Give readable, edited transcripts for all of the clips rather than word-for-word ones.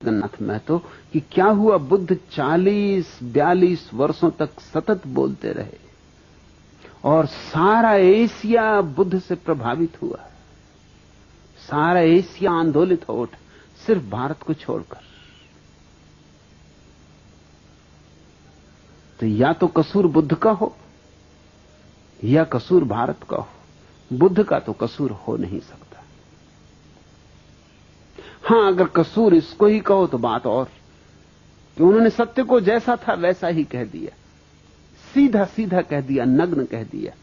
जगन्नाथ महतो कि क्या हुआ, बुद्ध 40-42 वर्षों तक सतत बोलते रहे और सारा एशिया बुद्ध से प्रभावित हुआ। सारा एशिया आंदोलित हो उठा, सिर्फ भारत को छोड़कर। तो या तो कसूर बुद्ध का हो या कसूर भारत का हो। बुद्ध का तो कसूर हो नहीं सकता। हां, अगर कसूर इसको ही कहो तो बात और कि उन्होंने सत्य को जैसा था वैसा ही कह दिया, सीधा सीधा कह दिया, नग्न कह दिया।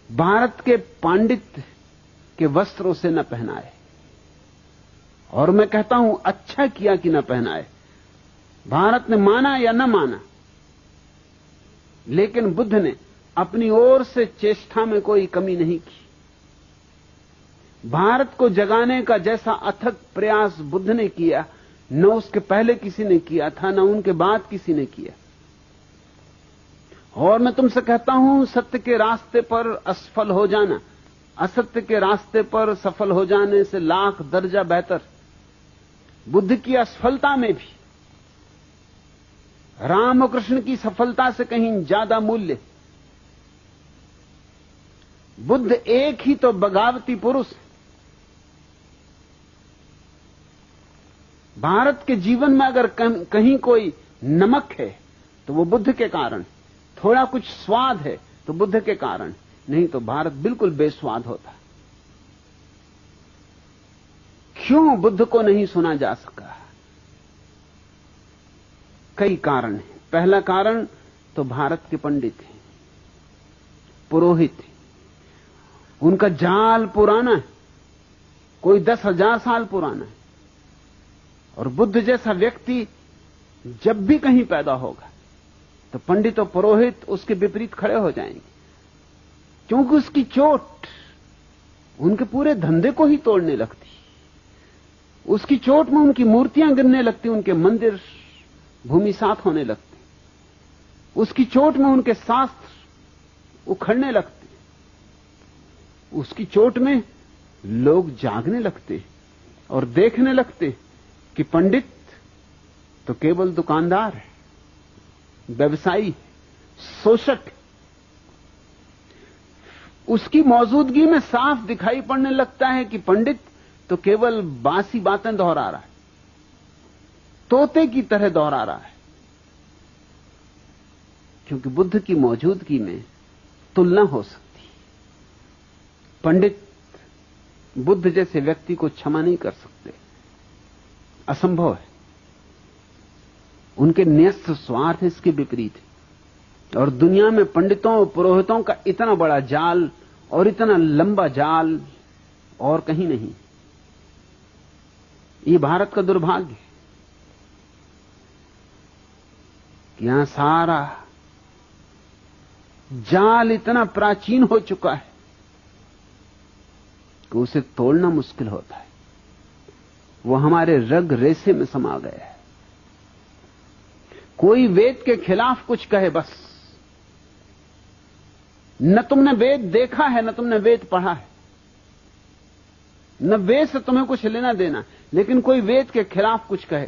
भारत के पांडित्य के वस्त्रों से न पहनाए, और मैं कहता हूं अच्छा किया कि न पहनाए। भारत ने माना या न माना, लेकिन बुद्ध ने अपनी ओर से चेष्टा में कोई कमी नहीं की। भारत को जगाने का जैसा अथक प्रयास बुद्ध ने किया, न उसके पहले किसी ने किया था, न उनके बाद किसी ने किया। और मैं तुमसे कहता हूं, सत्य के रास्ते पर असफल हो जाना असत्य के रास्ते पर सफल हो जाने से लाख दर्जा बेहतर। बुद्ध की असफलता में भी राम और कृष्ण की सफलता से कहीं ज्यादा मूल्य। बुद्ध एक ही तो बगावती पुरुष। भारत के जीवन में अगर कहीं कोई नमक है तो वो बुद्ध के कारण, थोड़ा कुछ स्वाद है तो बुद्ध के कारण, नहीं तो भारत बिल्कुल बेस्वाद होता। क्यों बुद्ध को नहीं सुना जा सका? कई कारण हैं। पहला कारण तो भारत के पंडित हैं, पुरोहित हैं। उनका जाल पुराना है, कोई 10,000 साल पुराना है। और बुद्ध जैसा व्यक्ति जब भी कहीं पैदा होगा तो पंडित और पुरोहित उसके विपरीत खड़े हो जाएंगे, क्योंकि उसकी चोट उनके पूरे धंधे को ही तोड़ने लगती। उसकी चोट में उनकी मूर्तियां गिरने लगती, उनके मंदिर भूमिसात होने लगते, उसकी चोट में उनके शास्त्र उखड़ने लगते, उसकी चोट में लोग जागने लगते और देखने लगते कि पंडित तो केवल दुकानदार है, व्यवसायी, शोषक। उसकी मौजूदगी में साफ दिखाई पड़ने लगता है कि पंडित तो केवल बासी बातें दोहरा रहा है, तोते की तरह दोहरा रहा है। क्योंकि बुद्ध की मौजूदगी में तुलना हो सकती। पंडित बुद्ध जैसे व्यक्ति को क्षमा नहीं कर सकते, असंभव है। उनके न्यस्त स्वार्थ इसके विपरीत है। और दुनिया में पंडितों और पुरोहितों का इतना बड़ा जाल और इतना लंबा जाल और कहीं नहीं। ये भारत का दुर्भाग्य है कि यहां सारा जाल इतना प्राचीन हो चुका है कि उसे तोड़ना मुश्किल होता है। वो हमारे रग रेशे में समा गया है। कोई वेद के खिलाफ कुछ कहे, बस न तुमने वेद देखा है, न तुमने वेद पढ़ा है, न वेद से तुम्हें कुछ लेना देना, लेकिन कोई वेद के खिलाफ कुछ कहे,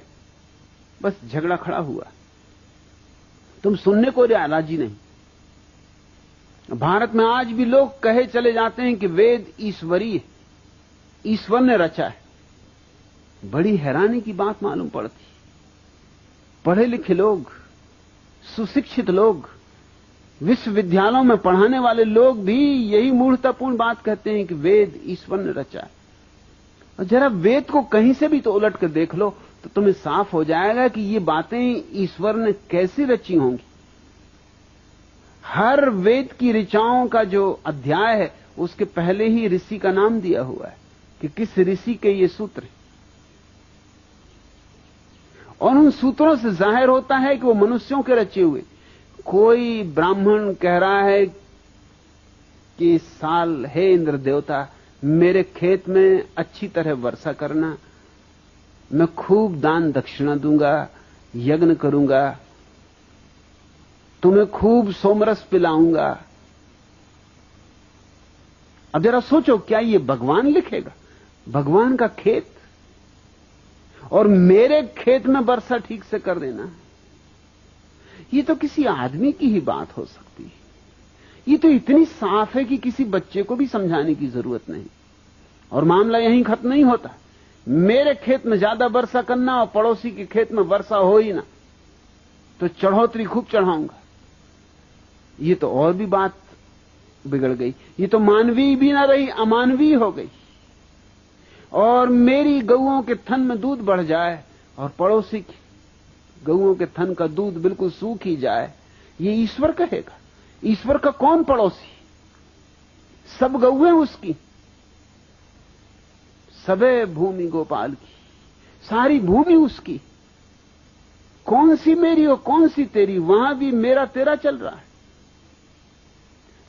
बस झगड़ा खड़ा हुआ। तुम सुनने को राजी नहीं। भारत में आज भी लोग कहे चले जाते हैं कि वेद ईश्वरीय है, ईश्वर ने रचा है। बड़ी हैरानी की बात मालूम पड़ती। पढ़े लिखे लोग, सुशिक्षित लोग, विश्वविद्यालयों में पढ़ाने वाले लोग भी यही मूर्खतापूर्ण बात कहते हैं कि वेद ईश्वर ने रचा है। और जरा वेद को कहीं से भी तो उलट कर देख लो तो तुम्हें साफ हो जाएगा कि ये बातें ईश्वर ने कैसी रची होंगी। हर वेद की ऋचाओं का जो अध्याय है उसके पहले ही ऋषि का नाम दिया हुआ है कि किस ऋषि के ये सूत्र हैं। और उन सूत्रों से जाहिर होता है कि वो मनुष्यों के रचे हुए। कोई ब्राह्मण कह रहा है कि इस साल हे इंद्र देवता मेरे खेत में अच्छी तरह वर्षा करना, मैं खूब दान दक्षिणा दूंगा, यज्ञ करूंगा, तुम्हें खूब सोमरस पिलाऊंगा। अब जरा सोचो, क्या ये भगवान लिखेगा? भगवान का खेत और मेरे खेत में वर्षा ठीक से कर देना, ये तो किसी आदमी की ही बात हो सकती है। ये तो इतनी साफ है कि किसी बच्चे को भी समझाने की जरूरत नहीं। और मामला यहीं खत्म नहीं होता। मेरे खेत में ज्यादा वर्षा करना और पड़ोसी के खेत में वर्षा हो ही ना, तो चढ़ोतरी खूब चढ़ाऊंगा। ये तो और भी बात बिगड़ गई। ये तो मानवीय भी ना रही, अमानवीय हो गई। और मेरी गऊओं के थन में दूध बढ़ जाए और पड़ोसी की गऊओं के थन का दूध बिल्कुल सूख ही जाए, ये ईश्वर कहेगा? ईश्वर का कौन पड़ोसी? सब गऊएं उसकी, सबे भूमि गोपाल की, सारी भूमि उसकी। कौन सी मेरी और कौन सी तेरी? वहां भी मेरा तेरा चल रहा है।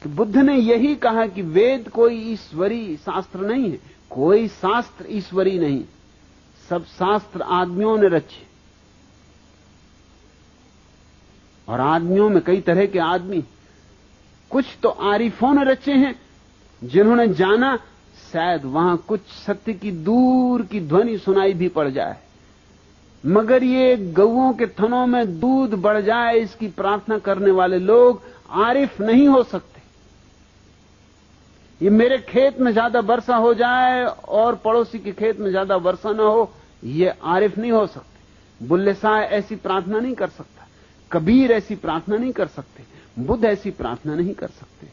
तो बुद्ध ने यही कहा कि वेद कोई ईश्वरी शास्त्र नहीं है, कोई शास्त्र ईश्वरी नहीं, सब शास्त्र आदमियों ने रचे। और आदमियों में कई तरह के आदमी, कुछ तो आरिफों ने रचे हैं, जिन्होंने जाना शायद वहां कुछ सत्य की दूर की ध्वनि सुनाई भी पड़ जाए, मगर ये गऊओं के थनों में दूध बढ़ जाए इसकी प्रार्थना करने वाले लोग आरिफ नहीं हो सकते। ये मेरे खेत में ज्यादा वर्षा हो जाए और पड़ोसी के खेत में ज्यादा वर्षा ना हो, ये आरिफ नहीं हो सकते। बुल्ले शाह ऐसी प्रार्थना नहीं कर सकता, कबीर ऐसी प्रार्थना नहीं कर सकते, बुद्ध ऐसी प्रार्थना नहीं कर सकते।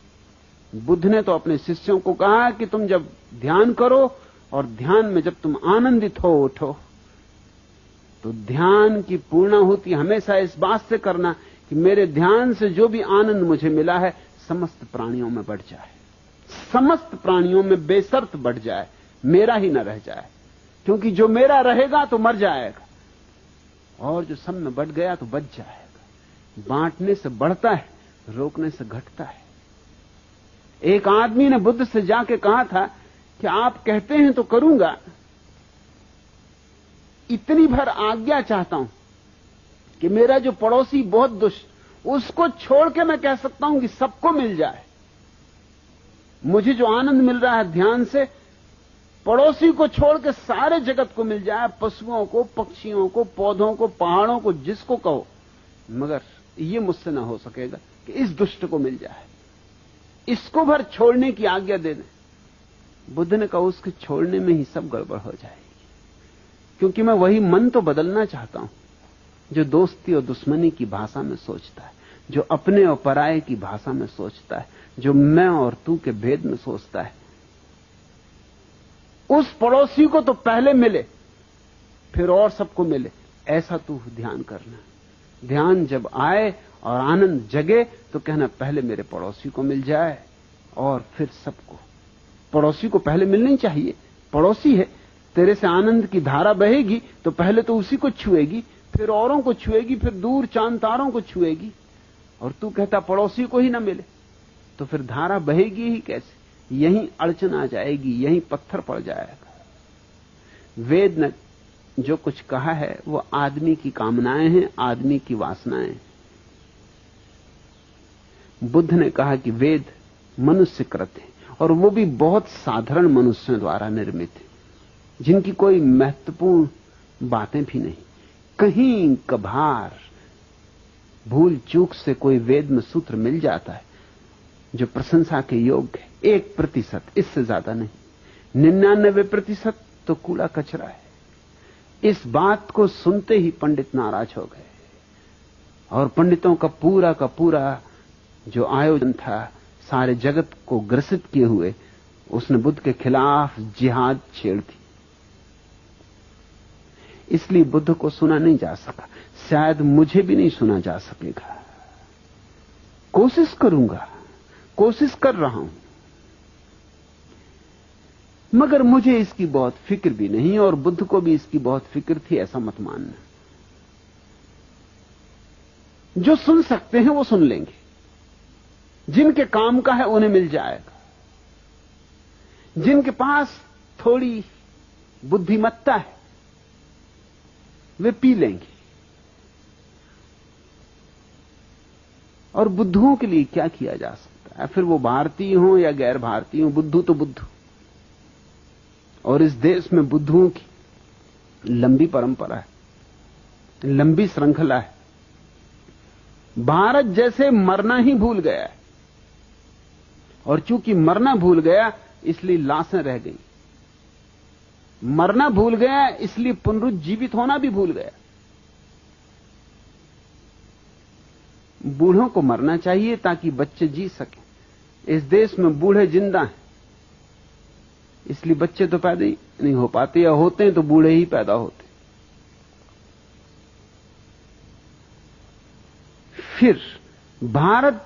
बुद्ध ने तो अपने शिष्यों को कहा कि तुम जब ध्यान करो और ध्यान में जब तुम आनंदित हो उठो, तो ध्यान की पूर्णाहुति हमेशा इस बात से करना कि मेरे ध्यान से जो भी आनंद मुझे मिला है समस्त प्राणियों में बढ़ जाए, समस्त प्राणियों में बेशर्त बढ़ जाए, मेरा ही न रह जाए। क्योंकि जो मेरा रहेगा तो मर जाएगा और जो सब में बढ़ गया तो बच जाएगा। बांटने से बढ़ता है, रोकने से घटता है। एक आदमी ने बुद्ध से जाके कहा था कि आप कहते हैं तो करूंगा, इतनी भर आज्ञा चाहता हूं कि मेरा जो पड़ोसी बहुत दुष्ट, उसको छोड़ के मैं कह सकता हूं कि सबको मिल जाए। मुझे जो आनंद मिल रहा है ध्यान से, पड़ोसी को छोड़ के सारे जगत को मिल जाए, पशुओं को, पक्षियों को, पौधों को, पहाड़ों को, जिसको कहो, मगर ये मुझसे ना हो सकेगा कि इस दुष्ट को मिल जाए। इसको भर छोड़ने की आज्ञा दे दें। बुद्ध ने कहा उसके छोड़ने में ही सब गड़बड़ हो जाएगी, क्योंकि मैं वही मन तो बदलना चाहता हूं जो दोस्ती और दुश्मनी की भाषा में सोचता है, जो अपने और पराये की भाषा में सोचता है, जो मैं और तू के भेद में सोचता है। उस पड़ोसी को तो पहले मिले, फिर और सबको मिले, ऐसा तू ध्यान करना। ध्यान जब आए और आनंद जगे तो कहना पहले मेरे पड़ोसी को मिल जाए और फिर सबको। पड़ोसी को पहले मिलनी चाहिए, पड़ोसी है, तेरे से आनंद की धारा बहेगी तो पहले तो उसी को छुएगी, फिर औरों को छुएगी, फिर दूर चांद तारों को छुएगी। और तू कहता पड़ोसी को ही ना मिले, तो फिर धारा बहेगी ही कैसे? यहीं अड़चन आ जाएगी, यहीं पत्थर पड़ जाएगा। वेद ने जो कुछ कहा है वो आदमी की कामनाएं हैं, आदमी की वासनाएं। बुद्ध ने कहा कि वेद मनुष्यकृत है, और वो भी बहुत साधारण मनुष्यों द्वारा निर्मित है, जिनकी कोई महत्वपूर्ण बातें भी नहीं। कहीं कभार भूल चूक से कोई वेद में सूत्र मिल जाता है जो प्रशंसा के योग्य है, 1%, इससे ज्यादा नहीं। 99% तो कूड़ा कचरा है। इस बात को सुनते ही पंडित नाराज हो गए, और पंडितों का पूरा जो आयोजन था सारे जगत को ग्रसित किए हुए, उसने बुद्ध के खिलाफ जिहाद छेड़ दी। इसलिए बुद्ध को सुना नहीं जा सका, शायद मुझे भी नहीं सुना जा सकेगा। कोशिश करूंगा, कोशिश कर रहा हूं, मगर मुझे इसकी बहुत फिक्र भी नहीं, और बुद्ध को भी इसकी बहुत फिक्र थी, ऐसा मत मानना। जो सुन सकते हैं वो सुन लेंगे, जिनके काम का है उन्हें मिल जाएगा, जिनके पास थोड़ी बुद्धिमत्ता है वे पी लेंगे। और बुद्धुओं के लिए क्या किया जा सकता है? फिर वो भारतीय हो या गैर भारतीय हो, बुद्धू तो बुद्धू। और इस देश में बुद्धुओं की लंबी परंपरा है, लंबी श्रृंखला है। भारत जैसे मरना ही भूल गया है, और चूंकि मरना भूल गया इसलिए लाशें रह गई। मरना भूल गया इसलिए पुनरुज्जीवित होना भी भूल गया। बूढ़ों को मरना चाहिए ताकि बच्चे जी सकें। इस देश में बूढ़े जिंदा हैं, इसलिए बच्चे तो पैदा ही नहीं हो पाते, या होते हैं तो बूढ़े ही पैदा होते। फिर भारत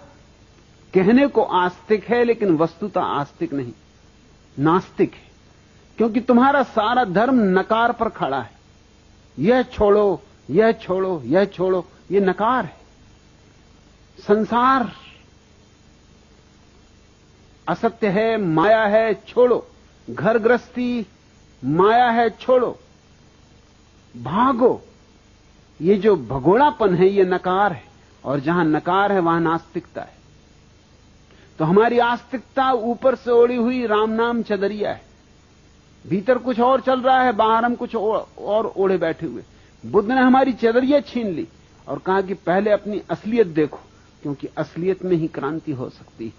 कहने को आस्तिक है, लेकिन वस्तुतः आस्तिक नहीं, नास्तिक है। क्योंकि तुम्हारा सारा धर्म नकार पर खड़ा है। यह छोड़ो, यह छोड़ो, यह छोड़ो, यह नकार है। संसार असत्य है, माया है, छोड़ो। घर गृहस्थी माया है, छोड़ो, भागो। ये जो भगोड़ापन है ये नकार है, और जहां नकार है वहां नास्तिकता है। तो हमारी आस्तिकता ऊपर से ओढ़ी हुई राम नाम चदरिया है, भीतर कुछ और चल रहा है, बाहर हम कुछ और ओढ़े बैठे हुए। बुद्ध ने हमारी चदरिया छीन ली और कहा कि पहले अपनी असलियत देखो, क्योंकि असलियत में ही क्रांति हो सकती है।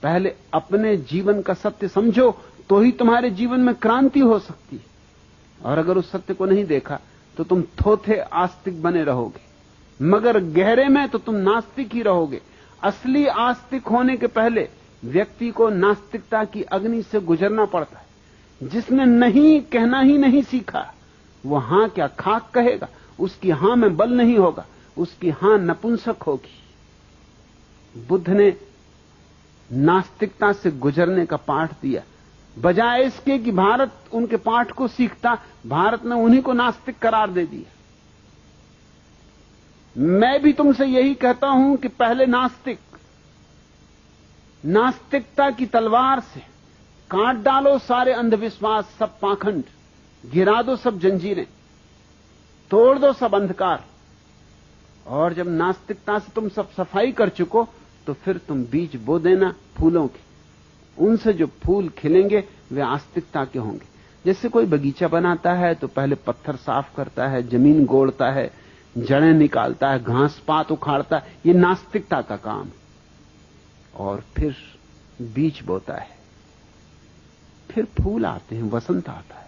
पहले अपने जीवन का सत्य समझो, तो ही तुम्हारे जीवन में क्रांति हो सकती है। और अगर उस सत्य को नहीं देखा तो तुम थोथे आस्तिक बने रहोगे, मगर गहरे में तो तुम नास्तिक ही रहोगे। असली आस्तिक होने के पहले व्यक्ति को नास्तिकता की अग्नि से गुजरना पड़ता है। जिसने नहीं कहना ही नहीं सीखा, वो हां क्या खाक कहेगा। उसकी हां में बल नहीं होगा, उसकी हां नपुंसक होगी। बुद्ध ने नास्तिकता से गुजरने का पाठ दिया, बजाय इसके कि भारत उनके पाठ को सीखता, भारत ने उन्हीं को नास्तिक करार दे दिया। मैं भी तुमसे यही कहता हूं कि पहले नास्तिकता की तलवार से काट डालो सारे अंधविश्वास, सब पाखंड, गिरा दो सब जंजीरें, तोड़ दो सब अंधकार। और जब नास्तिकता से तुम सब सफाई कर चुको तो फिर तुम बीज बो देना फूलों के। उनसे जो फूल खिलेंगे वे आस्तिकता के होंगे। जैसे कोई बगीचा बनाता है तो पहले पत्थर साफ करता है, जमीन गोड़ता है, जड़ें निकालता है, घास पात उखाड़ता है, ये नास्तिकता का काम है। और फिर बीज बोता है, फिर फूल आते हैं, वसंत आता है।